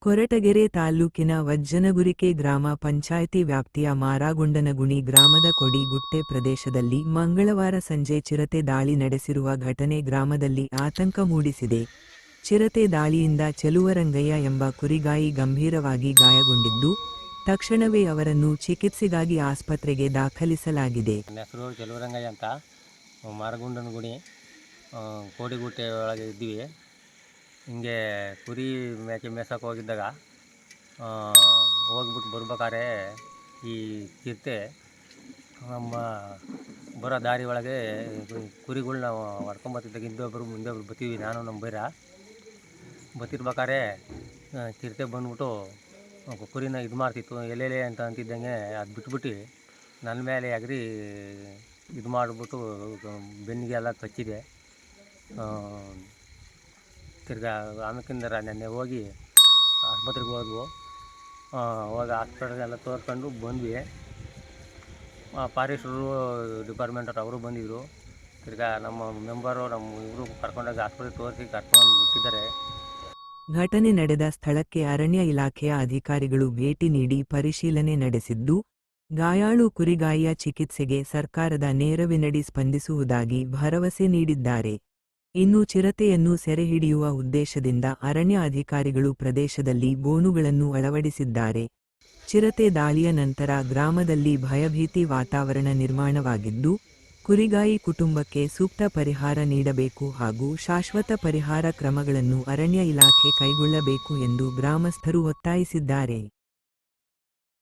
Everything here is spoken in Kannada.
ಕೊರಟಗೆರೆ ತಾಲ್ಲೂಕಿನ ವಜ್ಜನಗುರಿಕೆ ಗ್ರಾಮ ಪಂಚಾಯಿತಿ ವ್ಯಾಪ್ತಿಯ ಮಾರಾಗೊಂಡನಗುಣಿ ಗ್ರಾಮದ ಕೊಡಿಗುಟ್ಟೆ ಪ್ರದೇಶದಲ್ಲಿ ಮಂಗಳವಾರ ಸಂಜೆ ಚಿರತೆ ದಾಳಿ ನಡೆಸಿರುವ ಘಟನೆ ಗ್ರಾಮದಲ್ಲಿ ಆತಂಕ ಮೂಡಿಸಿದೆ. ಚಿರತೆ ದಾಳಿಯಿಂದ ಚೆಲುವರಂಗಯ್ಯ ಎಂಬ ಕುರಿಗಾಯಿ ಗಂಭೀರವಾಗಿ ಗಾಯಗೊಂಡಿದ್ದು, ತಕ್ಷಣವೇ ಅವರನ್ನು ಚಿಕಿತ್ಸೆಗಾಗಿ ಆಸ್ಪತ್ರೆಗೆ ದಾಖಲಿಸಲಾಗಿದೆ. ನನ್ನ ಹೆಸರು ಚೆಲುವರಂಗಯ್ಯ ಅಂತ. ಮಾರಗೊಂಡನಗುಣಿ ಕೋಡಿಗುಟ್ಟೆ ಒಳಗೆ ಇದ್ದೀವಿ. ಹಿಂಗೆ ಕುರಿ ಮೇಕೆ ಮೇಯ್ಸೋಕೆ ಹೋಗಿದ್ದಾಗ ಹೋಗ್ಬಿಟ್ಟು ಬರ್ಬೇಕಾದ್ರೆ ಈ ಚಿರತೆ ನಮ್ಮ ಬರೋ ದಾರಿ ಒಳಗೆ ಕುರಿಗಳ್ನ ಹೊಡ್ಕೊಂಬತ್ತಿದ್ದಾಗ ಹಿಂದೊಬ್ಬರು ಮುಂದೊಬ್ರು ಬರ್ತೀವಿ, ನಾನು ನಮ್ಮ ಬೈರ ಬತ್ತಿರ್ಬೇಕಾದ್ರೆ ಚಿರತೆ ಬಂದ್ಬಿಟ್ಟು ಕುರಿನ ಇದು ಮಾಡ್ತಿತ್ತು. ಎಲ್ಲೆಲೆ ಅಂತ ಅಂತಿದ್ದಂಗೆ ಅದು ಬಿಟ್ಬಿಟ್ಟು ನನ್ನ ಮೇಲೆ ಎಗರಿ ಇದು ಮಾಡಿಬಿಟ್ಟು ಬೆನ್ನಿಗೆಲ್ಲ ಕಚ್ಚಿದೆ. ತಿರ್ಗಾ ಆಮೇಕಿಂದ ನೆನ್ನೆ ಹೋಗಿ ಆಸ್ಪತ್ರೆಗೆ ಹೋದ್ವು. ಹೋಗಿ ಹಾಸ್ಪಿಟಲ್ಗೆಲ್ಲ ತೋರಿಸ್ಕೊಂಡು ಬಂದ್ವಿ. ಫಾರೆಸ್ಟರು ಡಿಪಾರ್ಟ್ಮೆಂಟವ್ರು ಅವರು ಬಂದಿದ್ದರು. ತಿರ್ಗಾ ನಮ್ಮ ಮೆಂಬರು ನಮ್ಮ ಇವರು ಕರ್ಕೊಂಡೋಗಿ ಆಸ್ಪತ್ರೆಗೆ ತೋರಿಸಿ ಕರ್ಕೊಂಡು ಬಿಟ್ಟಿದ್ದಾರೆ. ಘಟನೆ ನಡೆದ ಸ್ಥಳಕ್ಕೆ ಅರಣ್ಯ ಇಲಾಖೆಯ ಅಧಿಕಾರಿಗಳು ಭೇಟಿ ನೀಡಿ ಪರಿಶೀಲನೆ ನಡೆಸಿದ್ದು, ಗಾಯಾಳು ಕುರಿಗಾಯಿಯ ಚಿಕಿತ್ಸೆಗೆ ಸರ್ಕಾರದ ನೆರವಿನಡಿ ಸ್ಪಂದಿಸುವುದಾಗಿ ಭರವಸೆ ನೀಡಿದ್ದಾರೆ. ಇನ್ನು ಚಿರತೆಯನ್ನು ಸೆರೆಹಿಡಿಯುವ ಉದ್ದೇಶದಿಂದ ಅರಣ್ಯ ಅಧಿಕಾರಿಗಳು ಪ್ರದೇಶದಲ್ಲಿ ಬೋನುಗಳನ್ನು ಅಳವಡಿಸಿದ್ದಾರೆ. ಚಿರತೆ ದಾಳಿಯ ನಂತರ ಗ್ರಾಮದಲ್ಲಿ ಭಯಭೀತಿ ವಾತಾವರಣ ನಿರ್ಮಾಣವಾಗಿದ್ದು, ಕುರಿಗಾಯಿ ಕುಟುಂಬಕ್ಕೆ ಸೂಕ್ತ ಪರಿಹಾರ ನೀಡಬೇಕು ಹಾಗೂ ಶಾಶ್ವತ ಪರಿಹಾರ ಕ್ರಮಗಳನ್ನು ಅರಣ್ಯ ಇಲಾಖೆ ಕೈಗೊಳ್ಳಬೇಕು ಎಂದು ಗ್ರಾಮಸ್ಥರು ಒತ್ತಾಯಿಸಿದ್ದಾರೆ.